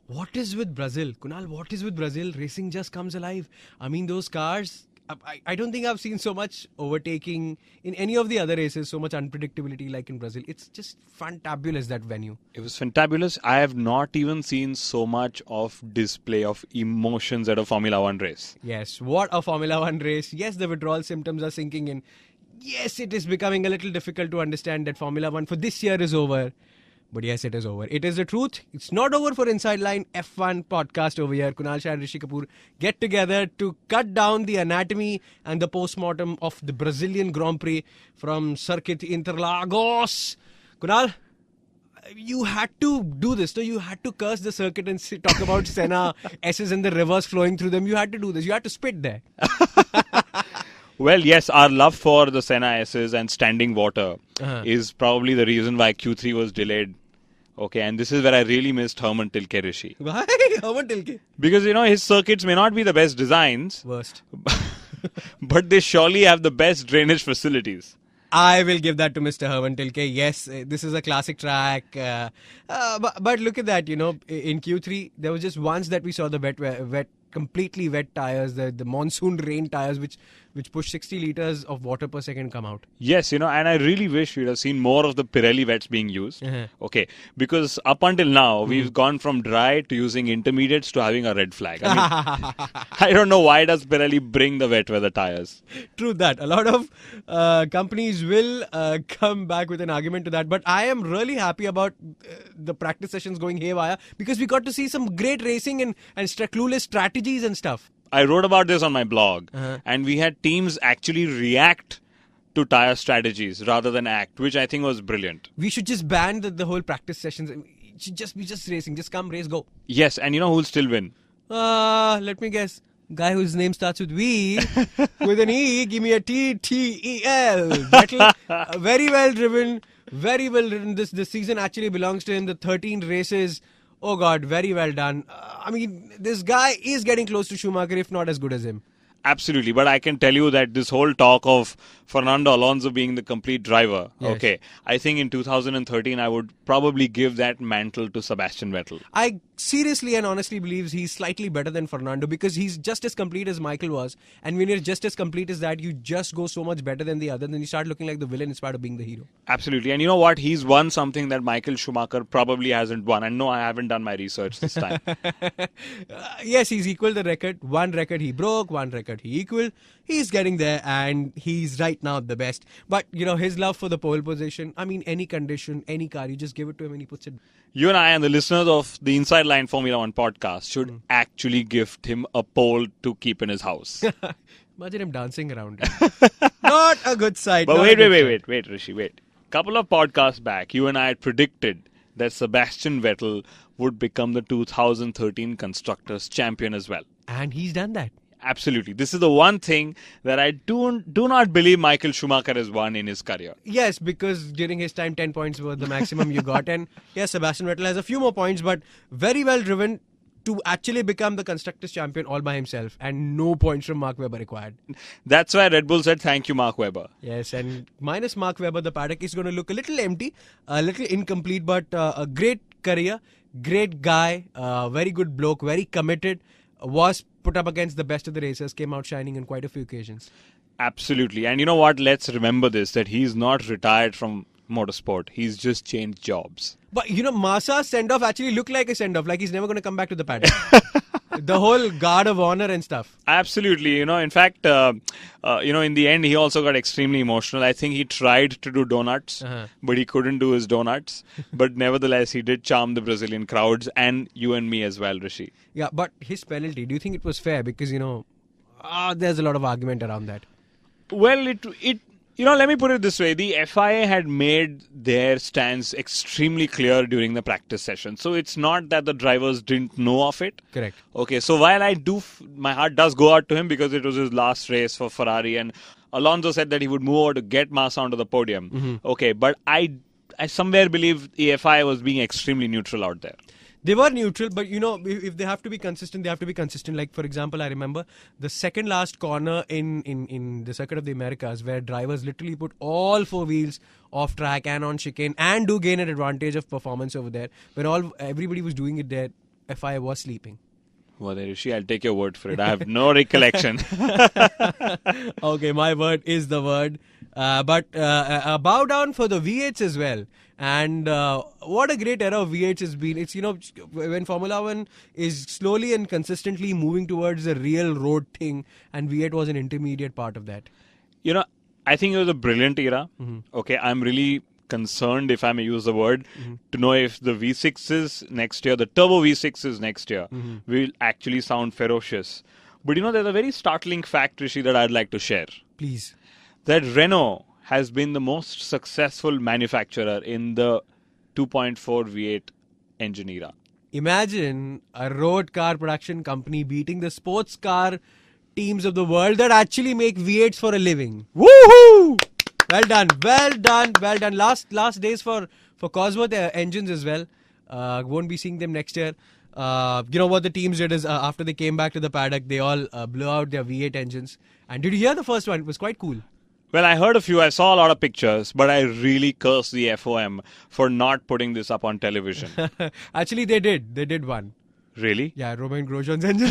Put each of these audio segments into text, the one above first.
What is with Brazil? Kunal, what is with Brazil? Racing just comes alive. I mean, those cars, I don't think I've seen so much overtaking in any of the other races, so much unpredictability like in Brazil. It's just fantabulous, that venue. It was fantabulous. I have not even seen so much of display of emotions at a Formula 1 race. Yes, what a Formula 1 race. Yes, the withdrawal symptoms are sinking in. Yes, it is becoming a little difficult to understand that Formula 1 for this year is over. But yes, it is over. It is the truth. It's not over for Inside Line F1 podcast over here. Kunal, Shah and Rishi Kapoor get together to cut down the anatomy and the post-mortem of the Brazilian Grand Prix from Circuit Interlagos. Kunal, you had to do this. So you had to curse the circuit and talk about Senna S's and the rivers flowing through them. You had to do this. You had to spit there. Well, yes, our love for the Senna S's and standing water is probably the reason why Q3 was delayed. Okay, and this is where I really missed Herman Tilke, Rishi. Why? Herman Tilke? Because, his circuits may not be the best designs. Worst. But they surely have the best drainage facilities. I will give that to Mr. Herman Tilke. Yes, this is a classic track. But look at that, in Q3, there was just once that we saw the completely wet tires, the monsoon rain tires, which push 60 liters of water per second come out. Yes, and I really wish we'd have seen more of the Pirelli wets being used. Okay, because up until now, we've gone from dry to using intermediates to having a red flag. I mean, I don't know why does Pirelli bring the wet weather tires. True that. A lot of companies will come back with an argument to that. But I am really happy about the practice sessions going haywire because we got to see some great racing and clueless strategies and stuff. I wrote about this on my blog, and we had teams actually react to tire strategies rather than act, which I think was brilliant. We should just ban the whole practice sessions. It should just be just racing. Just come, race, go. Yes, and who'll still win? Let me guess. Guy whose name starts with V, with an E, give me a T-T-E-L. Vettel, very well driven, very well driven. This season actually belongs to him. The 13 races. Oh God, very well done. I mean, this guy is getting close to Schumacher, if not as good as him. Absolutely, but I can tell you that this whole talk of Fernando Alonso being the complete driver, okay, I think in 2013 I would probably give that mantle to Sebastian Vettel. I seriously and honestly believe he's slightly better than Fernando because he's just as complete as Michael was. And when you're just as complete as that, you just go so much better than the other. Then you start looking like the villain instead of being the hero. Absolutely. And you know what? He's won something that Michael Schumacher probably hasn't won. And no, I haven't done my research this time. Yes, he's equaled the record. One record he broke, one record he equaled. He's getting there and he's right now the best. But, his love for the pole position, I mean, any condition, any car, you just give it to him and he puts it. You and I and the listeners of the Inside Line Formula 1 podcast should actually gift him a pole to keep in his house. Imagine him dancing around. Not a good sight. But wait, Rishi, wait. Couple of podcasts back, you and I had predicted that Sebastian Vettel would become the 2013 Constructors' Champion as well. And he's done that. Absolutely. This is the one thing that I do not believe Michael Schumacher has won in his career. Yes, because during his time, 10 points were the maximum you got. And yes, Sebastian Vettel has a few more points, but very well driven to actually become the Constructors' Champion all by himself. And no points from Mark Webber required. That's why Red Bull said, thank you, Mark Webber. Yes, and minus Mark Webber, the paddock is going to look a little empty, a little incomplete, but a great career, great guy, very good bloke, very committed, was put up against the best of the racers, came out shining on quite a few occasions. Absolutely. And you know what? Let's remember this, that he's not retired from motorsport. He's just changed jobs. But, Massa's send-off actually looked like a send-off, like he's never going to come back to the paddock. The whole guard of honor and stuff. Absolutely. In fact, in the end, he also got extremely emotional. I think he tried to do donuts, but he couldn't do his donuts. But nevertheless, he did charm the Brazilian crowds and you and me as well, Rishi. Yeah, but his penalty, do you think it was fair? Because, there's a lot of argument around that. Well, let me put it this way. The FIA had made their stance extremely clear during the practice session. So it's not that the drivers didn't know of it. Correct. Okay, so while my heart does go out to him because it was his last race for Ferrari and Alonso said that he would move over to get Massa onto the podium. Mm-hmm. Okay, but I somewhere believe the FIA was being extremely neutral out there. They were neutral, but if they have to be consistent, they have to be consistent. Like, for example, I remember the second last corner in the Circuit of the Americas where drivers literally put all four wheels off track and on chicane and do gain an advantage of performance over there. When everybody was doing it there, if I was sleeping. Well, Rishi, I'll take your word for it. I have no recollection. Okay, my word is the word. But bow down for the V8s as well. And what a great era of V8s has been. It's, when Formula 1 is slowly and consistently moving towards a real road thing, and V8 was an intermediate part of that. I think it was a brilliant era. Okay, I'm really concerned, if I may use the word, to know if the V6s next year, the turbo V6s next year, will actually sound ferocious. But there's a very startling fact, Rishi, that I'd like to share. Please. That Renault has been the most successful manufacturer in the 2.4 V8 engine era. Imagine a road car production company beating the sports car teams of the world that actually make V8s for a living. Woohoo! Well done, well done, well done. Last days for Cosworth engines as well. Won't be seeing them next year. What the teams did is after they came back to the paddock, they all blew out their V8 engines. And did you hear the first one? It was quite cool. Well, I heard a few. I saw a lot of pictures, but I really curse the FOM for not putting this up on television. Actually, they did. They did one. Really? Yeah, Romain Grosjean's engine.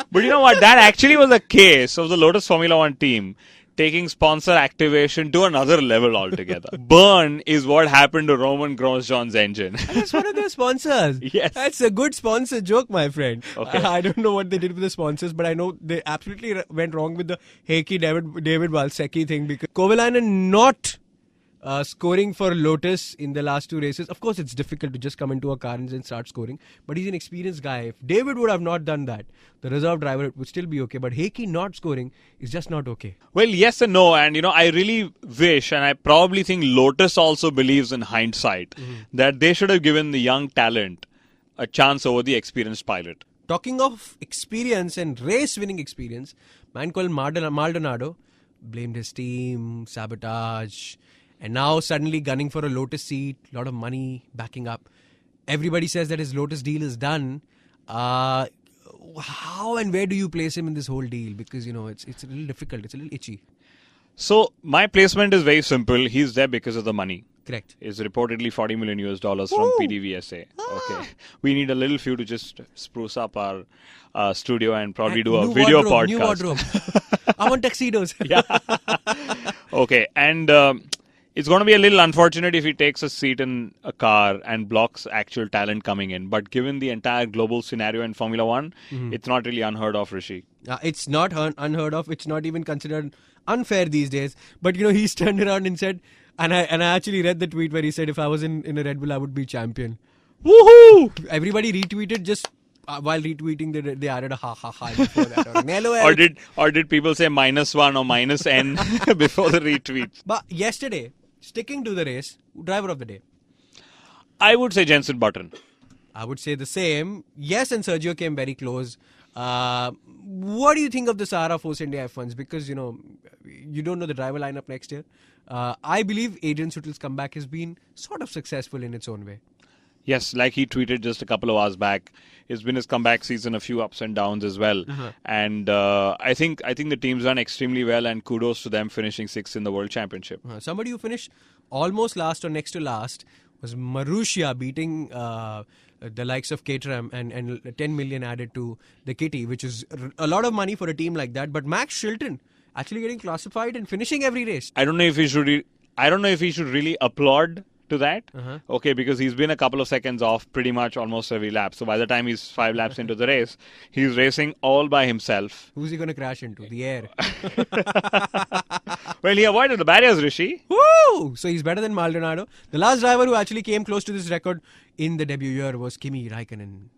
But you know what? That actually was a case of the Lotus Formula 1 team taking sponsor activation to another level altogether. Burn is what happened to Romain Grosjean's engine. That's one of their sponsors. Yes. That's a good sponsor joke, my friend. Okay. I don't know what they did with the sponsors, but I know they absolutely went wrong with the Heikki David Valsecki thing, because Kovalainen not scoring for Lotus in the last two races. Of course, it's difficult to just come into a car and then start scoring, but he's an experienced guy. If David would have not done that, the reserve driver would still be okay, but Heikki not scoring is just not okay. Well, yes and no, and I really wish, and I probably think Lotus also believes in hindsight, that they should have given the young talent a chance over the experienced pilot. Talking of experience and race-winning experience, man called Maldonado blamed his team, sabotage, and now suddenly gunning for a Lotus seat, a lot of money backing up. Everybody says that his Lotus deal is done. How and where do you place him in this whole deal? Because, it's a little difficult. It's a little itchy. So, my placement is very simple. He's there because of the money. Correct. It's reportedly $40 million from PDVSA. Okay. We need a little few to just spruce up our studio and probably do a video podcast. New wardrobe. I want tuxedos. Yeah. Okay. And it's going to be a little unfortunate if he takes a seat in a car and blocks actual talent coming in. But given the entire global scenario in Formula 1, it's not really unheard of, Rishi. It's not unheard of. It's not even considered unfair these days. But, he's turned around and said, and I actually read the tweet where he said, if I was in a Red Bull, I would be champion. Woohoo! Everybody retweeted just while retweeting, they added a ha ha ha before that. Or an LOL. Or did people say -1 or -N before the retweet? But yesterday, sticking to the race, driver of the day. I would say Jenson Button. I would say the same. Yes, and Sergio came very close. What do you think of the Sahara Force India F1s? Because, you don't know the driver lineup next year. I believe Adrian Suttel's comeback has been sort of successful in its own way. Yes, like he tweeted just a couple of hours back, it's been his comeback season, a few ups and downs as well. And I think the team's done extremely well, and kudos to them finishing 6th in the World Championship. Somebody who finished almost last or next to last was Marussia, beating the likes of Caterham and 10 million added to the kitty, which is a lot of money for a team like that. But Max Chilton actually getting classified and finishing every race. I don't know if he should really applaud to that. Okay, because he's been a couple of seconds off pretty much almost every lap. So by the time he's 5 laps into the race, he's racing all by himself. Who's he going to crash into? The air. Well, he avoided the barriers, Rishi. Woo! So he's better than Maldonado. The last driver who actually came close to this record in the debut year was Kimi Raikkonen.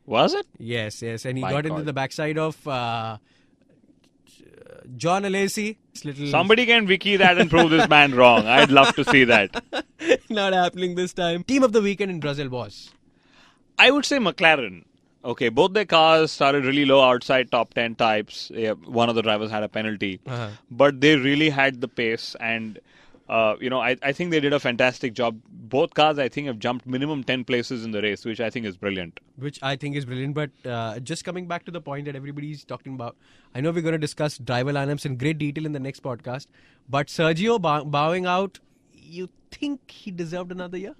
Was it? Yes. And he got into the backside of John Alesi. Somebody can wiki that and prove this man wrong. I'd love to see that. Not happening this time. Team of the weekend in Brazil was? I would say McLaren. Okay, both their cars started really low outside top 10 types. Yeah, one of the drivers had a penalty. But they really had the pace, and I think they did a fantastic job. Both cars, I think, have jumped minimum 10 places in the race, which I think is brilliant. But just coming back to the point that everybody's talking about, I know we're going to discuss driver lineups in great detail in the next podcast, but Sergio bowing out, you think he deserved another year?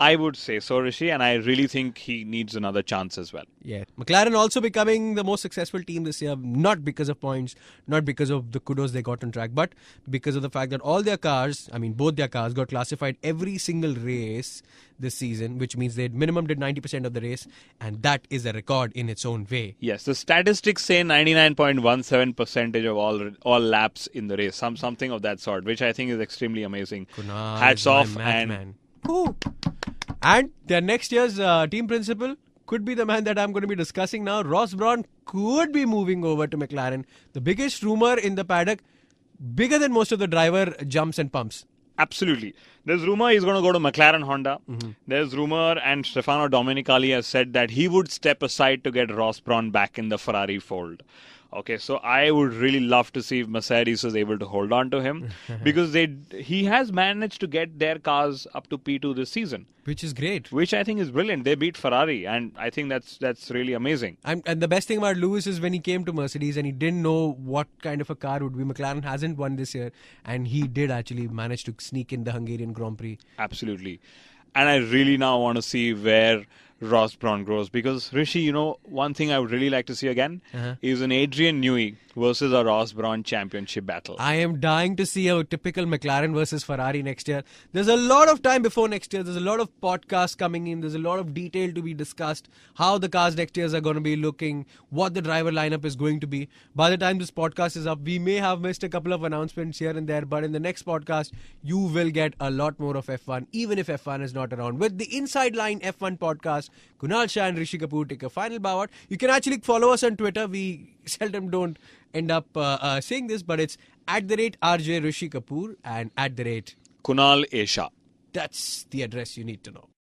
I would say so, Rishi, and I really think he needs another chance as well. Yeah. McLaren also becoming the most successful team this year, not because of points, not because of the kudos they got on track, but because of the fact that all their cars, both their cars, got classified every single race this season, which means they minimum did 90% of the race, and that is a record in its own way. Yes, the statistics say 99.17% of all laps in the race, something of that sort, which I think is extremely amazing. Kunal Hats is my off, and man. Woo. And their next year's team principal could be the man that I'm going to be discussing now. Ross Brawn could be moving over to McLaren. The biggest rumor in the paddock, bigger than most of the driver jumps and pumps. Absolutely. There's rumor he's going to go to McLaren Honda. There's rumor, and Stefano Domenicali has said that he would step aside to get Ross Brawn back in the Ferrari fold. Okay, so I would really love to see if Mercedes is able to hold on to him because he has managed to get their cars up to P2 this season. Which is great. Which I think is brilliant. They beat Ferrari, and I think that's really amazing. And the best thing about Lewis is when he came to Mercedes and he didn't know what kind of a car would be. McLaren hasn't won this year, and he did actually manage to sneak in the Hungarian Grand Prix. Absolutely. And I really now want to see where Ross Brawn grows, because Rishi, one thing I would really like to see again is an Adrian Newey versus a Ross Brawn championship battle. I am dying to see a typical McLaren versus Ferrari next year. There's a lot of time before next year. There's a lot of podcasts coming in. There's a lot of detail to be discussed. How the cars next year are going to be looking, what the driver lineup is going to be. By the time this podcast is up, we may have missed a couple of announcements here and there, but in the next podcast, you will get a lot more of F1, even if F1 is not around. With the Inside Line F1 podcast, Kunal, Shah and Rishi Kapoor take a final bow out. You can actually follow us on Twitter. We seldom don't end up saying this, but it's @RJ Rishi Kapoor and @Kunal A. Shah. That's the address you need to know.